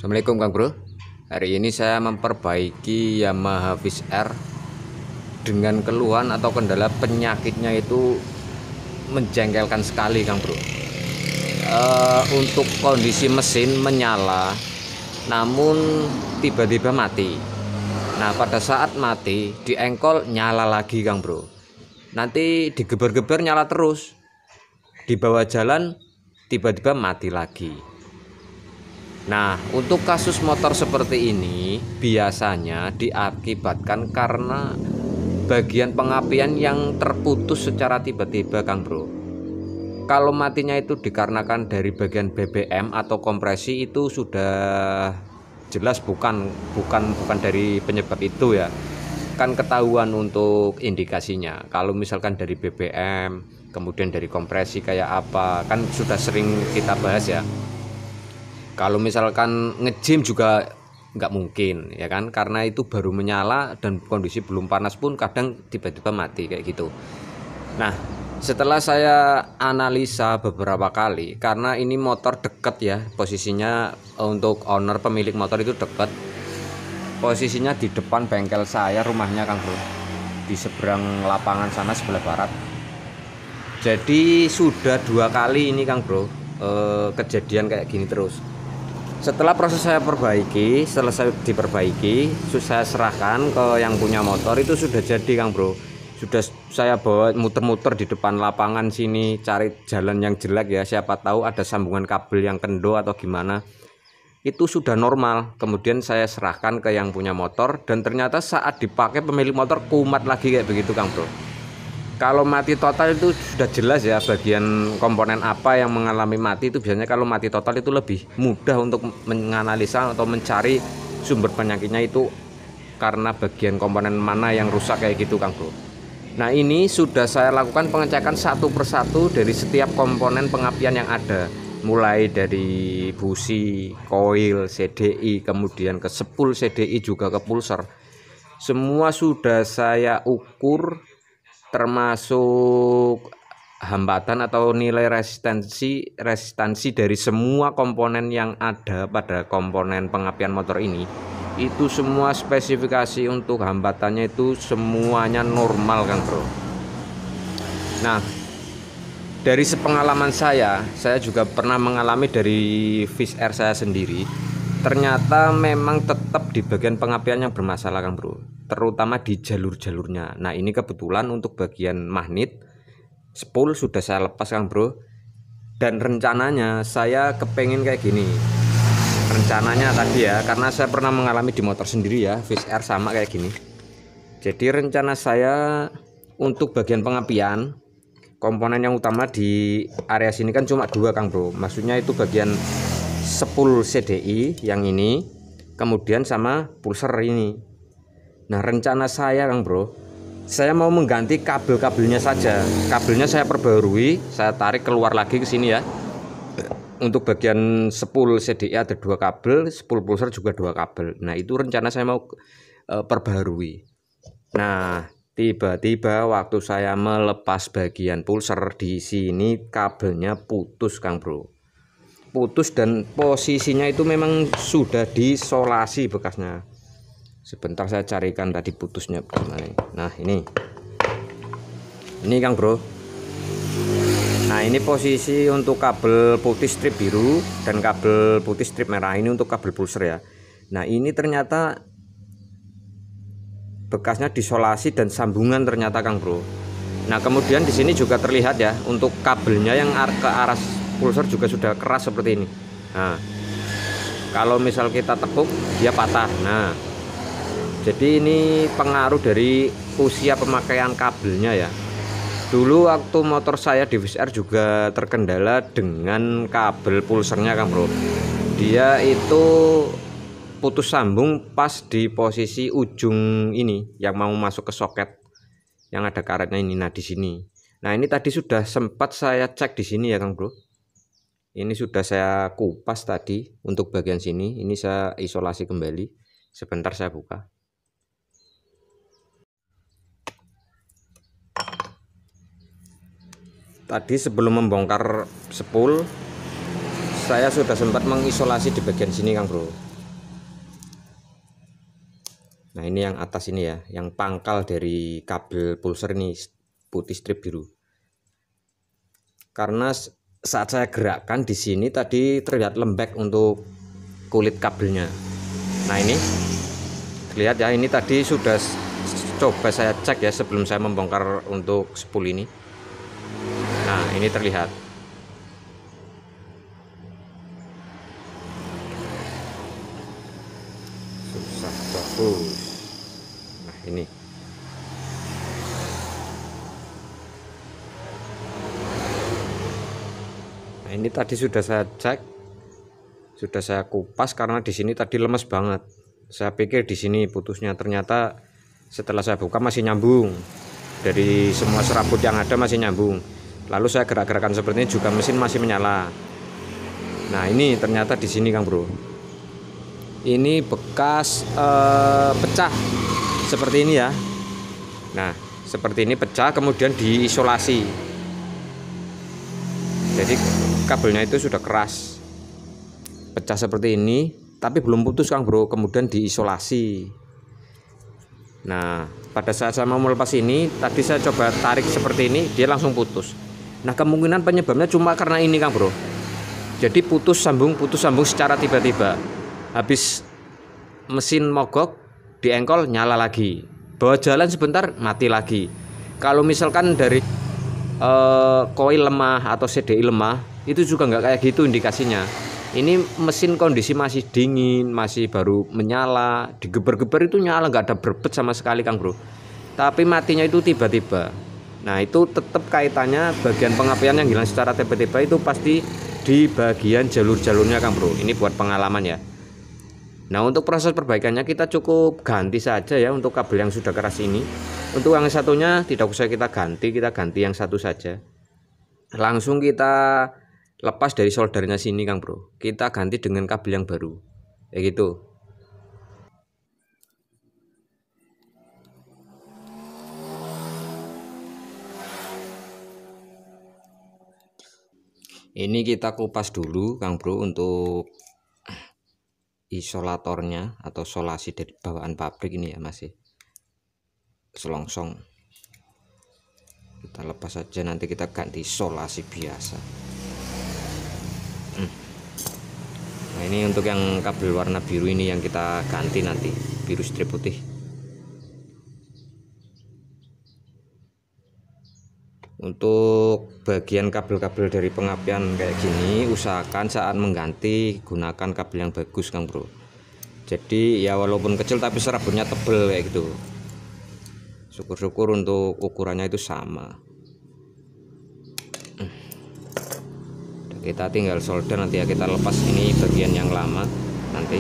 Assalamualaikum Kang Bro. Hari ini saya memperbaiki Yamaha Viz R dengan keluhan atau kendala penyakitnya itu menjengkelkan sekali Kang Bro. Untuk kondisi mesin menyala namun tiba-tiba mati. Nah pada saat mati di engkol nyala lagi Kang Bro. Nanti digeber-geber nyala terus. Di bawah jalan tiba-tiba mati lagi. Nah, untuk kasus motor seperti ini biasanya diakibatkan karena bagian pengapian yang terputus secara tiba-tiba, Kang Bro. Kalau matinya itu dikarenakan dari bagian BBM atau kompresi itu sudah jelas bukan dari penyebab itu ya. Kan ketahuan untuk indikasinya. Kalau misalkan dari BBM, kemudian dari kompresi kayak apa, kan sudah sering kita bahas ya. Kalau misalkan nge-gym juga nggak mungkin ya kan, karena itu baru menyala dan kondisi belum panas pun kadang tiba-tiba mati kayak gitu. Nah setelah saya analisa beberapa kali, karena ini motor deket ya posisinya, untuk owner pemilik motor itu deket, posisinya di depan bengkel saya, rumahnya Kang Bro, di seberang lapangan sana sebelah barat. Jadi sudah 2 kali ini Kang Bro kejadian kayak gini terus. Setelah proses saya perbaiki, selesai diperbaiki, saya serahkan ke yang punya motor, itu sudah jadi Kang Bro. Sudah saya bawa muter-muter di depan lapangan sini, cari jalan yang jelek ya, siapa tahu ada sambungan kabel yang kendo atau gimana. Itu sudah normal. Kemudian saya serahkan ke yang punya motor, dan ternyata saat dipakai pemilik motor kumat lagi kayak begitu Kang Bro. Kalau mati total itu sudah jelas ya, bagian komponen apa yang mengalami mati itu biasanya kalau mati total itu lebih mudah untuk menganalisa atau mencari sumber penyakitnya itu karena bagian komponen mana yang rusak kayak gitu Kang Bro. Nah ini sudah saya lakukan pengecekan satu persatu dari setiap komponen pengapian yang ada, mulai dari busi, koil, CDI, kemudian ke sepul CDI juga ke pulser. Semua sudah saya ukur, termasuk hambatan atau nilai resistansi dari semua komponen yang ada pada komponen pengapian motor ini. Itu semua spesifikasi untuk hambatannya itu semuanya normal Kang Bro. Nah dari sepengalaman saya juga pernah mengalami dari Viz R saya sendiri. Ternyata memang tetap di bagian pengapian yang bermasalah Kang Bro, terutama di jalur-jalurnya. Nah ini kebetulan untuk bagian magnet spool sudah saya lepas Kang Bro, dan rencananya saya kepengen kayak gini. Rencananya tadi ya, karena saya pernah mengalami di motor sendiri ya, Viz R sama kayak gini. Jadi rencana saya untuk bagian pengapian, komponen yang utama di area sini kan cuma 2 Kang Bro. Maksudnya itu bagian sepul CDI yang ini, kemudian sama pulser ini. Nah rencana saya Kang Bro, saya mau mengganti kabel-kabelnya saja. Kabelnya saya perbarui, saya tarik keluar lagi ke sini ya. Untuk bagian sepul CDI ada 2 kabel, sepul pulser juga 2 kabel. Nah itu rencana saya mau perbarui. Nah tiba-tiba waktu saya melepas bagian pulser di sini, kabelnya putus Kang Bro. Putus dan posisinya itu memang sudah disolasi bekasnya. Sebentar saya carikan tadi putusnya bagaimana. Nah ini Kang Bro. Nah ini posisi untuk kabel putih strip biru dan kabel putih strip merah, ini untuk kabel pulser ya. Nah ini ternyata bekasnya disolasi dan sambungan ternyata Kang Bro. Nah kemudian di sini juga terlihat ya, untuk kabelnya yang ke arah pulser juga sudah keras seperti ini. Nah kalau misal kita tepuk dia patah. Nah jadi ini pengaruh dari usia pemakaian kabelnya ya. Dulu waktu motor saya di Viz R juga terkendala dengan kabel pulsernya Kang Bro. Dia itu putus sambung pas di posisi ujung ini yang mau masuk ke soket yang ada karetnya ini. Nah di sini. Nah ini tadi sudah sempat saya cek di sini ya Kang Bro. Ini sudah saya kupas tadi untuk bagian sini. Ini saya isolasi kembali. Sebentar saya buka. Tadi sebelum membongkar spool, saya sudah sempat mengisolasi di bagian sini Kang Bro. Nah ini yang atas ini ya, yang pangkal dari kabel pulser ini putih strip biru. Karena saat saya gerakkan di sini tadi terlihat lembek untuk kulit kabelnya. Nah ini lihat ya, ini tadi sudah coba saya cek ya sebelum saya membongkar untuk spool ini. Nah ini terlihat. Susah bagus. Nah ini. Nah ini tadi sudah saya cek, sudah saya kupas karena di sini tadi lemes banget. Saya pikir di sini putusnya, ternyata setelah saya buka masih nyambung. Dari semua serabut yang ada masih nyambung. Lalu saya gerak-gerakan seperti ini juga mesin masih menyala. Nah ini ternyata di sini Kang Bro. Ini bekas pecah seperti ini ya. Nah seperti ini pecah kemudian diisolasi. Jadi kabelnya itu sudah keras, pecah seperti ini, tapi belum putus Kang Bro, kemudian diisolasi. Nah pada saat saya mau melepas ini, tadi saya coba tarik seperti ini, dia langsung putus. Nah kemungkinan penyebabnya cuma karena ini Kang Bro. Jadi putus sambung secara tiba-tiba. Habis mesin mogok, diengkol nyala lagi, bawa jalan sebentar mati lagi. Kalau misalkan dari koil lemah atau CDI lemah, itu juga nggak kayak gitu indikasinya. Ini mesin kondisi masih dingin, masih baru menyala, digeber-geber itu nyala, nggak ada berbet sama sekali Kang Bro. Tapi matinya itu tiba-tiba. Nah itu tetap kaitannya bagian pengapian yang hilang secara tiba-tiba itu pasti di bagian jalur-jalurnya Kang Bro. Ini buat pengalaman ya. Nah untuk proses perbaikannya kita cukup ganti saja ya untuk kabel yang sudah keras ini. Untuk yang satunya tidak usah kita ganti yang satu saja. Langsung kita lepas dari soldernya sini Kang Bro. Kita ganti dengan kabel yang baru. Kayak gitu. Ini kita kupas dulu Kang Bro untuk isolatornya atau solasi dari bawaan pabrik ini ya, masih selongsong. Kita lepas saja, nanti kita ganti solasi biasa. Nah ini untuk yang kabel warna biru ini yang kita ganti nanti, biru strip putih. Untuk bagian kabel-kabel dari pengapian kayak gini, usahakan saat mengganti gunakan kabel yang bagus Kang Bro. Jadi ya walaupun kecil tapi serabutnya tebel kayak gitu. Syukur-syukur untuk ukurannya itu sama. Kita tinggal solder nanti ya, kita lepas ini bagian yang lama. Nanti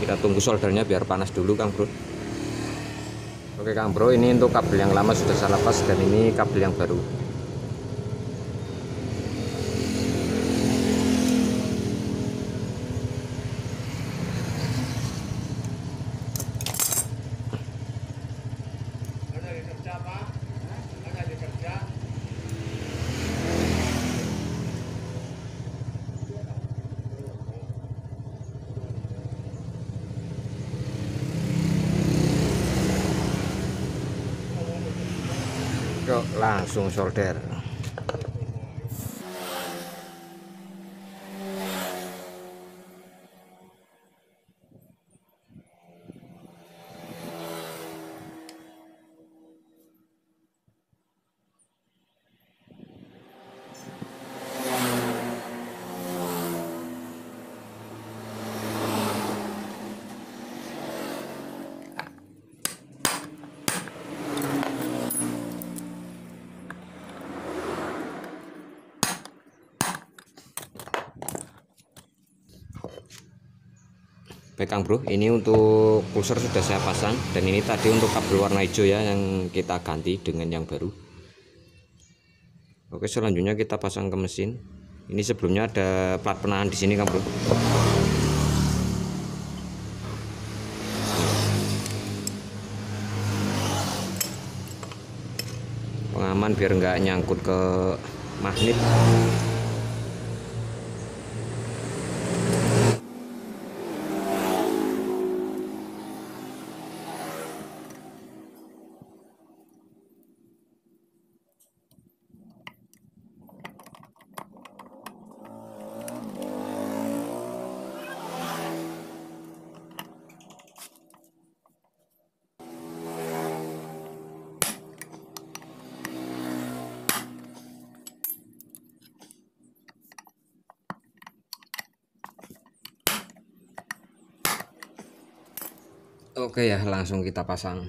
kita tunggu soldernya biar panas dulu Kang Bro. Oke Kang Bro, ini untuk kabel yang lama sudah saya lepas dan ini kabel yang baru. Yuk, langsung solder. Baik Kang Bro, ini untuk pulser sudah saya pasang dan ini tadi untuk kabel warna hijau ya yang kita ganti dengan yang baru. Oke, selanjutnya kita pasang ke mesin. Ini sebelumnya ada plat penahan di sini Kang Bro. Pengaman biar nggak nyangkut ke magnet. Oke ya, langsung kita pasang.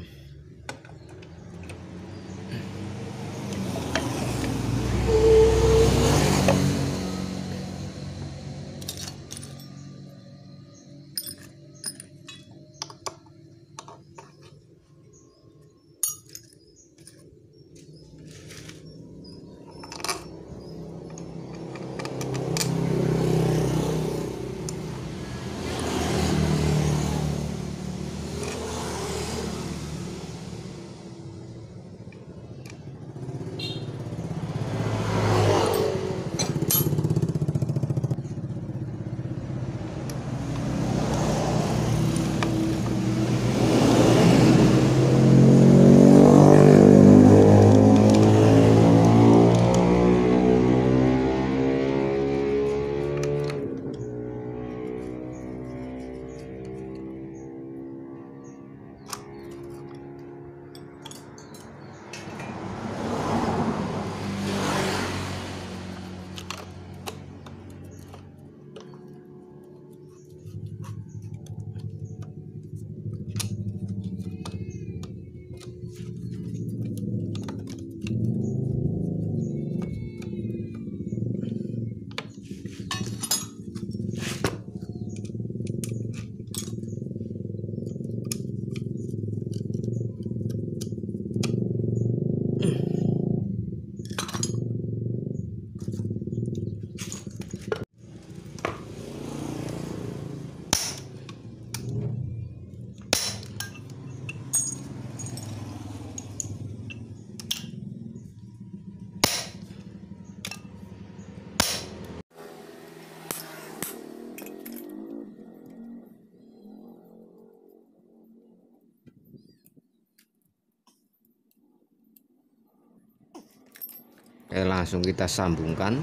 Oke, langsung kita sambungkan.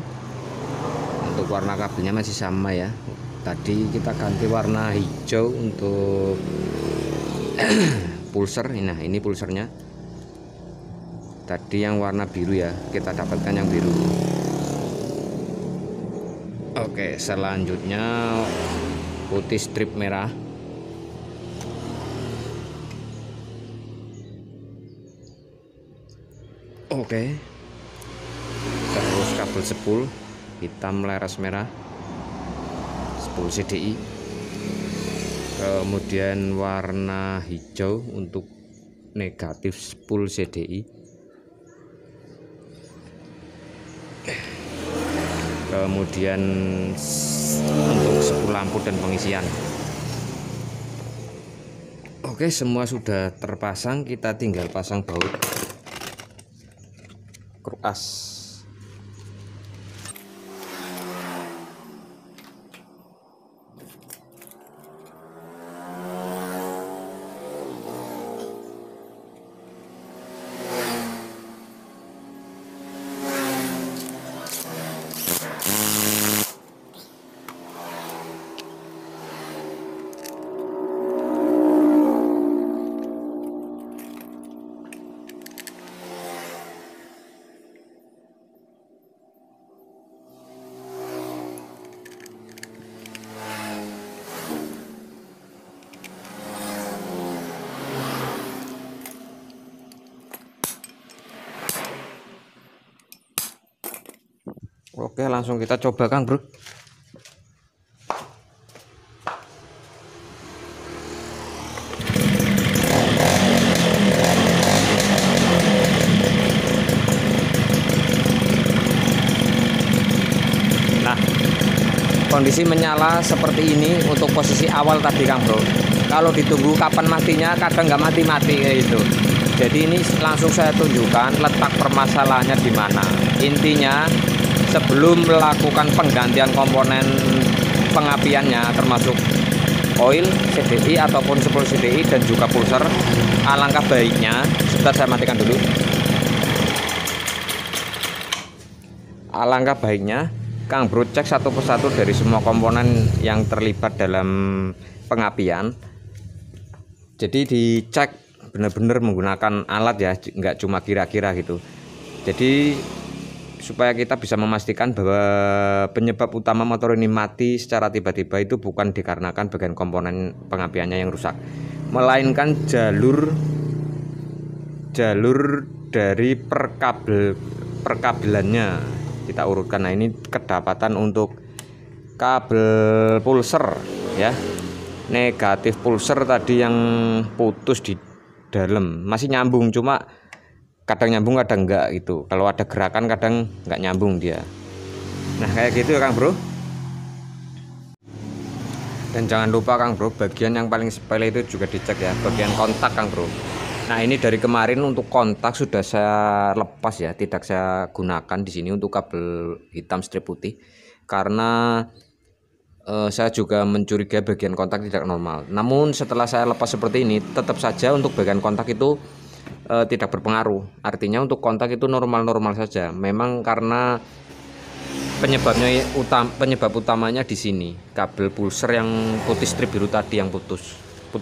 Untuk warna kabelnya masih sama ya. Tadi kita ganti warna hijau untuk pulser. Nah, ini pulsernya. Tadi yang warna biru ya, kita dapatkan yang biru. Oke, selanjutnya putih strip merah. Oke. Terus kabel spool hitam leres merah, spool CDI. Kemudian warna hijau untuk negatif spool CDI. Kemudian untuk spool lampu dan pengisian. Oke, semua sudah terpasang, kita tinggal pasang baut kruk as. Oke, langsung kita coba Kang Bro. Nah, kondisi menyala seperti ini untuk posisi awal tadi Kang Bro. Kalau ditunggu kapan matinya, kadang nggak mati-mati kayak gitu. Jadi ini langsung saya tunjukkan letak permasalahannya di mana. Intinya, sebelum melakukan penggantian komponen pengapiannya termasuk oil CDI ataupun spool CDI dan juga pulser, alangkah baiknya, sebentar saya matikan dulu. Alangkah baiknya Kang Bro cek satu persatu dari semua komponen yang terlibat dalam pengapian. Jadi dicek benar-benar menggunakan alat ya, nggak cuma kira-kira gitu. Jadi supaya kita bisa memastikan bahwa penyebab utama motor ini mati secara tiba-tiba itu bukan dikarenakan bagian komponen pengapiannya yang rusak, melainkan jalur dari perkabelannya. Kita urutkan. Nah, ini kedapatan untuk kabel pulser ya, negatif pulser tadi yang putus di dalam, masih nyambung, cuma kadang nyambung kadang enggak gitu. Kalau ada gerakan kadang enggak nyambung dia. Nah, kayak gitu ya Kang Bro. Dan jangan lupa Kang Bro, bagian yang paling sepele itu juga dicek ya, bagian kontak Kang Bro. Nah, ini dari kemarin untuk kontak sudah saya lepas ya, tidak saya gunakan di sini untuk kabel hitam strip putih, karena saya juga mencurigai bagian kontak tidak normal. Namun setelah saya lepas seperti ini, tetap saja untuk bagian kontak itu tidak berpengaruh. Artinya untuk kontak itu normal-normal saja. Memang karena penyebab utamanya di sini, kabel pulser yang putih strip biru tadi yang putus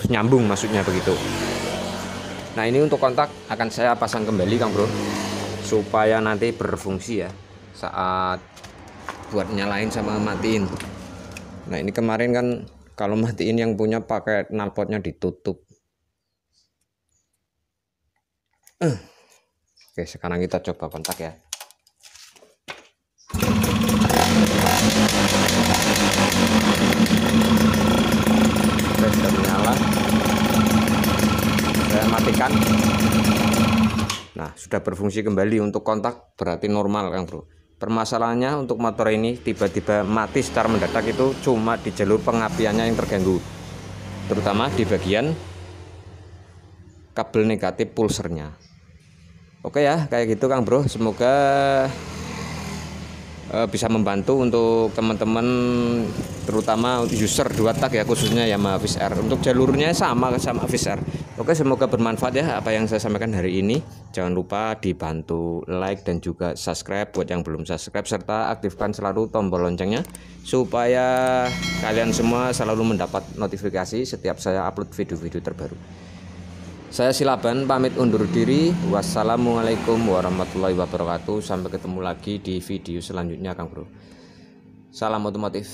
nyambung, maksudnya begitu. Nah, ini untuk kontak akan saya pasang kembali Kang Bro, supaya nanti berfungsi ya saat buat nyalain sama matiin. Nah, ini kemarin kan kalau matiin yang punya pakai knalpotnya ditutup. Oke, sekarang kita coba kontak ya. Oke, sudah menyala. Saya matikan. Nah, sudah berfungsi kembali. Untuk kontak berarti normal Kang Bro. Permasalahannya untuk motor ini tiba-tiba mati secara mendadak itu cuma di jalur pengapiannya yang terganggu, terutama di bagian kabel negatif pulsernya. Oke ya, kayak gitu Kang Bro. Semoga bisa membantu untuk teman-teman, terutama user 2 tak ya, khususnya Yamaha Viz R. Untuk jalurnya sama Viz R. Oke, semoga bermanfaat ya apa yang saya sampaikan hari ini. Jangan lupa dibantu like dan juga subscribe buat yang belum subscribe, serta aktifkan selalu tombol loncengnya supaya kalian semua selalu mendapat notifikasi setiap saya upload video-video terbaru. Saya Silaban pamit undur diri. Wassalamualaikum warahmatullahi wabarakatuh. Sampai ketemu lagi di video selanjutnya Kang Bro. Salam otomotif.